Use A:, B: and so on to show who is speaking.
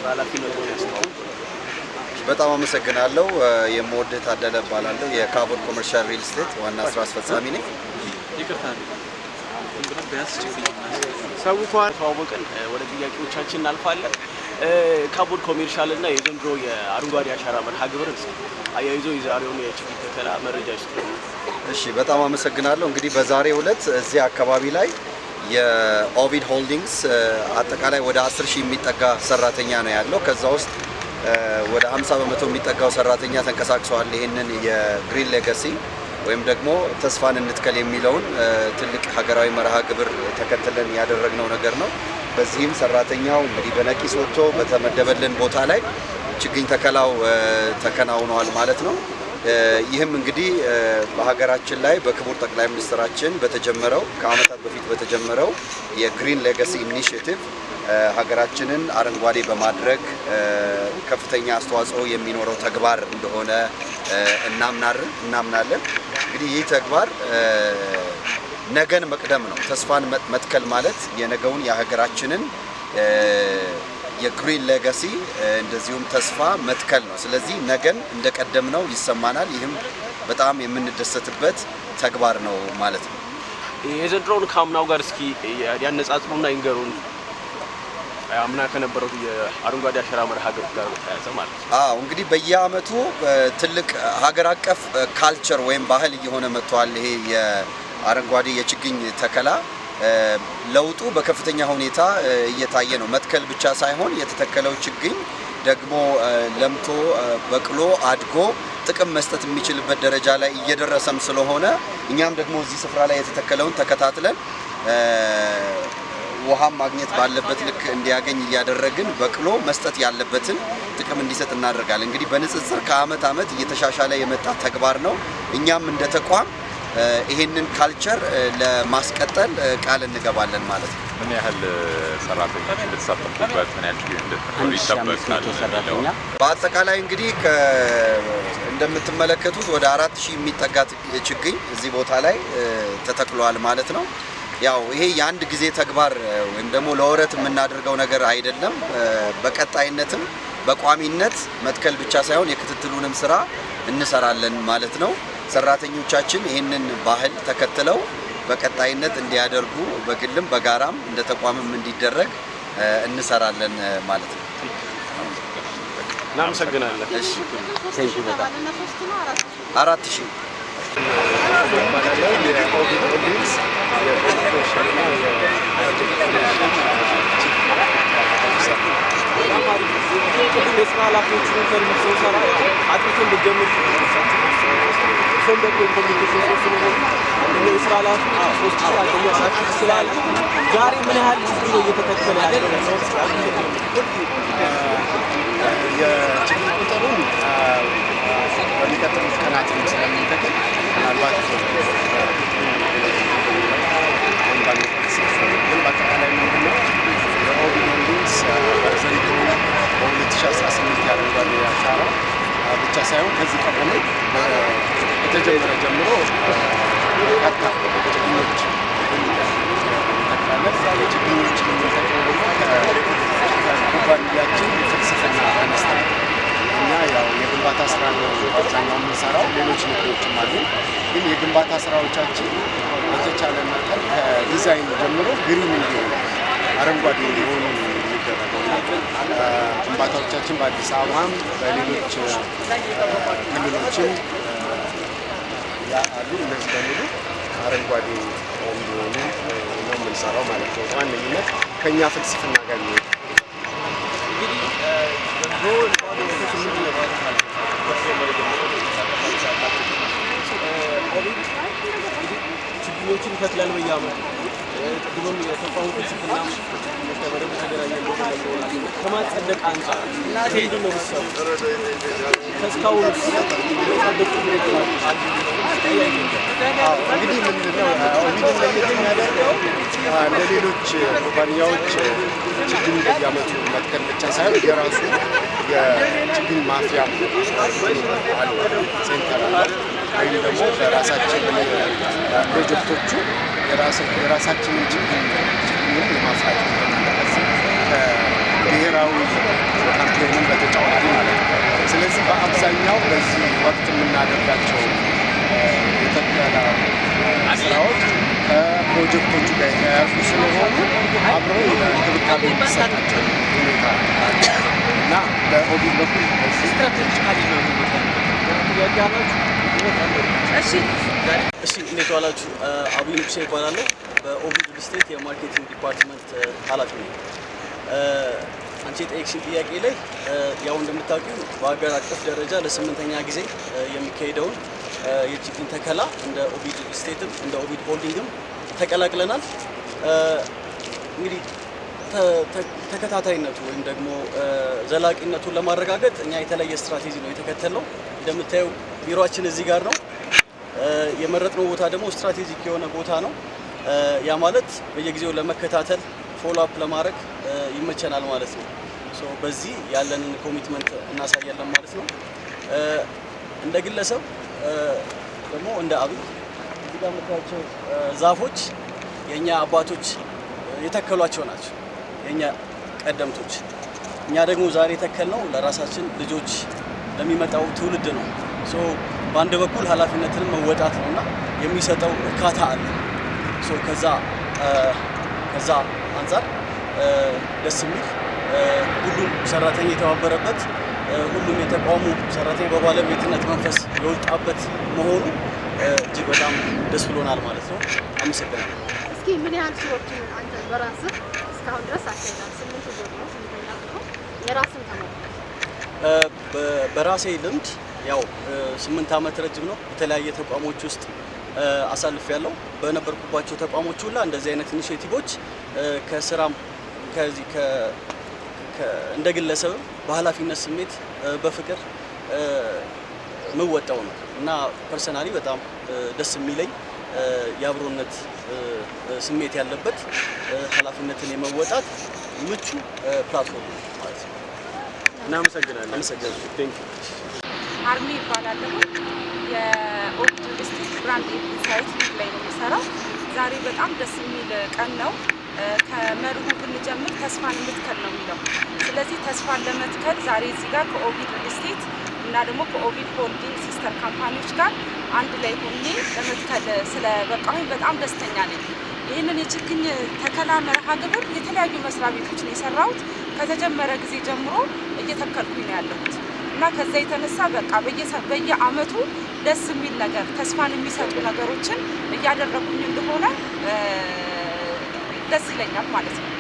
A: የስራ ኃላፊነቱን ያስተዋውቁ።
B: በጣም አመሰግናለሁ። የምወደው ታደለ እባላለሁ። የካቦድ ኮመርሻል ሪል ስቴት ዋና ስራ አስፈጻሚ ነኝ።
A: ይቅርታ እንግዲህ ቢያንስ ሰውቷን ተዋወቅን ወደ ጥያቄዎቻችን እናልፋለን። ካቦድ ኮመርሻል እና የዘንድሮ የአረንጓዴ አሻራ መርሃ ግብር አያይዞ የዛሬውን የችግኝ ተከላ መረጃ ይስጡ።
B: እሺ፣ በጣም አመሰግናለሁ። እንግዲህ በዛሬው ዕለት እዚህ አካባቢ ላይ የኦቪድ ሆልዲንግስ አጠቃላይ ወደ 10,000 የሚጠጋ ሰራተኛ ነው ያለው። ከዛ ውስጥ ወደ 50 በመቶ የሚጠጋው ሰራተኛ ተንቀሳቅሷል። ይህንን የግሪን ሌጋሲ ወይም ደግሞ ተስፋን እንትከል የሚለውን ትልቅ ሀገራዊ መርሃ ግብር ተከትለን ያደረግነው ነገር ነው። በዚህም ሰራተኛው እንግዲህ በነቂስ ወጥቶ በተመደበልን ቦታ ላይ ችግኝ ተከላው ተከናውኗል ማለት ነው። ይህም እንግዲህ በሀገራችን ላይ በክቡር ጠቅላይ ሚኒስትራችን በተጀመረው ከዓመታት በፊት በተጀመረው የግሪን ሌጋሲ ኢኒሺየቲቭ ሀገራችንን አረንጓዴ በማድረግ ከፍተኛ አስተዋጽኦ የሚኖረው ተግባር እንደሆነ እናምናለን። እንግዲህ ይህ ተግባር ነገን መቅደም ነው። ተስፋን መትከል ማለት የነገውን የሀገራችንን የግሪን ሌጋሲ እንደዚሁም ተስፋ መትከል ነው። ስለዚህ ነገን እንደቀደምነው ይሰማናል። ይህም በጣም የምንደሰትበት ተግባር ነው ማለት ነው።
A: የዘንድሮውን ከአምናው ጋር እስኪ ያነጻጽሩና ይንገሩን። አምና ከነበረው የአረንጓዴ አሻራ መርሃ ግብር ጋር ተያያዘ ማለት ነው።
B: እንግዲህ በየአመቱ ትልቅ ሀገር አቀፍ ካልቸር ወይም ባህል እየሆነ መጥቷል። ይሄ የአረንጓዴ የችግኝ ተከላ ለውጡ በከፍተኛ ሁኔታ እየታየ ነው። መትከል ብቻ ሳይሆን የተተከለው ችግኝ ደግሞ ለምቶ በቅሎ አድጎ ጥቅም መስጠት የሚችልበት ደረጃ ላይ እየደረሰም ስለሆነ እኛም ደግሞ እዚህ ስፍራ ላይ የተተከለውን ተከታትለን ውሃም ማግኘት ባለበት ልክ እንዲያገኝ እያደረግን በቅሎ መስጠት ያለበትን ጥቅም እንዲሰጥ እናደርጋለን። እንግዲህ በንጽጽር ከአመት አመት እየተሻሻለ የመጣ ተግባር ነው። እኛም እንደ ተቋም ይሄንን ካልቸር ለማስቀጠል ቃል እንገባለን ማለት ነው።
C: ምን ያህል ሰራተኞች እንደተሳተፉበት ምን ያህል ይጠበቃል?
B: በአጠቃላይ እንግዲህ እንደምትመለከቱት ወደ 4,000 የሚጠጋ ችግኝ እዚህ ቦታ ላይ ተተክሏል ማለት ነው። ያው ይሄ የአንድ ጊዜ ተግባር ወይም ደግሞ ለወረት የምናደርገው ነገር አይደለም። በቀጣይነትም በቋሚነት መትከል ብቻ ሳይሆን የክትትሉንም ስራ እንሰራለን ማለት ነው። ሰራተኞቻችን ይህንን ባህል ተከትለው በቀጣይነት እንዲያደርጉ በግልም በጋራም እንደ ተቋምም እንዲደረግ እንሰራለን ማለት ነው።
A: እናመሰግናለን።
B: እሺ፣ 4,000
A: ዛሬ ምን ያህል ችግኝ ነው እየተተከለ ያለው?
D: የችግኝ ቁጥሩን በሚቀጥሉት ቀናት ስለምንተክል ምናልባት ግን በአጠቃላይ ምንድነው የኦቪድ ሆልዲንግስ ዘንድሮ በ2018 የአረንጓዴ አሻራ ብቻ ሳይሆን ከዚህ ቀደም ከተጀመረ ጀምሮ በርካታ ችግኞች እንተክላለን። የችግኞችን የምንተክለው ደግሞ ከኩባንያችን ፍልስፍና ተነስተን እኛ ያው የግንባታ ስራ ነው አብዛኛው የምንሰራው። ሌሎች ንግዶችም አሉ። ግን የግንባታ ስራዎቻችን በተቻለ መጠን ከዲዛይን ጀምሮ ግሪን እንዲሆኑ አረንጓዴ እንዲሆኑ የሚደረገው ግንባታዎቻችን በአዲስ አበባም በሌሎች ክልሎችም አሉ። እነዚህ በሙሉ አረንጓዴ እንዲሆኑ ነው የምንሰራው ማለት ነው። በዋነኝነት ከእኛ ፍልስፍና ጋር ነው።
A: ችግኞችን ይተክላል በየዓመቱ። ቅድምም የተቋሙ ፍልስፍና በደንብ ተገናኘ ከማጸደቅ አንጻር ምንድን ነው የሚሰሩ ከእስካሁን የጸደቁ
D: እንግዲህ ምንድነው ኦቪድን ለየት የሚያደርገው እንደ ሌሎች ኩባንያዎች ችግኝ በየዓመቱ መትከል ብቻ ሳይሆን የራሱ የችግኝ ማፍያ አለ፣ ሴንተር አለ። ወይም ደግሞ በራሳችን ፕሮጀክቶቹ የራሳችንን ችግኝ የማፍራት ብሔራዊ አብዛኛው በዚህ ወቅት የምናደርጋቸው የተከላ ስራዎች ከፕሮጀክቶቹ ጋር የተያያዙ ስለሆኑ አብሮ እንክብካቤ የሚሰጣቸው ሁኔታ እና በኦቪድ በኩል
A: ስትራቴጂካሊ ነው ጥያቄ አላችሁ? እሺ እንዴት ዋላችሁ? አብይ ንጉሴ ይባላለሁ። በኦቪድ ሪል ስቴት የማርኬቲንግ ዲፓርትመንት ኃላፊ ነኝ። አንቺ የጠየቅሽኝ ጥያቄ ላይ ያው እንደምታውቂው በሀገር አቀፍ ደረጃ ለ8ኛ ጊዜ የሚካሄደውን የችግኝ ተከላ እንደ ኦቪድ ሪል ስቴትም እንደ ኦቪድ ሆልዲንግም ተቀላቅለናል። እንግዲህ ተከታታይነቱ ወይም ደግሞ ዘላቂነቱን ለማረጋገጥ እኛ የተለየ ስትራቴጂ ነው የተከተልነው። እንደምታየው ቢሮአችን እዚህ ጋር ነው። የመረጥነው ቦታ ደግሞ ስትራቴጂክ የሆነ ቦታ ነው። ያ ማለት በየጊዜው ለመከታተል ፎሎ አፕ ለማድረግ ይመቸናል ማለት ነው። ሶ በዚህ ያለንን ኮሚትመንት እናሳያለን ማለት ነው። እንደ ግለሰብ ደግሞ እንደ አብይ እዚህ ጋር የምታያቸው ዛፎች የኛ አባቶች የተከሏቸው ናቸው፣ የኛ ቀደምቶች። እኛ ደግሞ ዛሬ የተከልነው ለራሳችን ልጆች ለሚመጣው ትውልድ ነው። ሶ በአንድ በኩል ኃላፊነትን መወጣት ነውና የሚሰጠው እርካታ አለ። ሶ ከዛ አንፃር ደስ የሚል ሁሉም ሰራተኛ የተባበረበት ሁሉም የተቋሙ ሰራተኛ በባለቤትነት መንፈስ የወጣበት መሆኑ እጅግ በጣም ደስ ብሎናል ማለት ነው። አመሰግናለሁ።
E: እስኪ ምን ያህል ሰዎችን አንተ በራስህ እስካሁን ድረስ አካሄዳል? 8 ዙር ነው፣ 8ኛ ዙር ነው። የራስን ተሞክሮ
A: በራሴ ልምድ ያው 8 ዓመት ረጅም ነው። የተለያየ ተቋሞች ውስጥ አሳልፍ ያለው በነበርኩባቸው ተቋሞች ሁላ እንደዚህ አይነት ኢኒሼቲቮች ከስራም ከዚህ እንደ ግለሰብ በኃላፊነት ስሜት በፍቅር ምወጣው ነው እና ፐርሰናሊ በጣም ደስ የሚለኝ የአብሮነት ስሜት ያለበት ኃላፊነትን የመወጣት ምቹ ፕላትፎርም ማለት ነው።
D: እናመሰግናለን።
A: አመሰግናለሁ። ቴንክ ዩ።
F: አርሚ ይባላል። የኦቪድ ሪል ስቴት ብራንድ ኢንሳይት ላይ ነው የሚሰራው። ዛሬ በጣም ደስ የሚል ቀን ነው። ከመርሁ ብንጀምር ተስፋን የምትከል ነው የሚለው። ስለዚህ ተስፋን ለመትከል ዛሬ እዚህ ጋር ከኦቪድ ሪል ስቴት እና ደግሞ ከኦቪድ ሆልዲንግ ሲስተር ካምፓኒዎች ጋር አንድ ላይ ሆኜ ለመትከል ስለበቃሁኝ በጣም ደስተኛ ነኝ። ይህንን የችግኝ ተከላ መርሃ ግብር የተለያዩ መስሪያ ቤቶች ነው የሰራሁት። ከተጀመረ ጊዜ ጀምሮ እየተከልኩኝ ነው ያለሁት እና ከዛ የተነሳ በቃ በየአመቱ ደስ የሚል ነገር ተስፋን የሚሰጡ ነገሮችን እያደረጉኝ እንደሆነ ደስ ይለኛል ማለት ነው።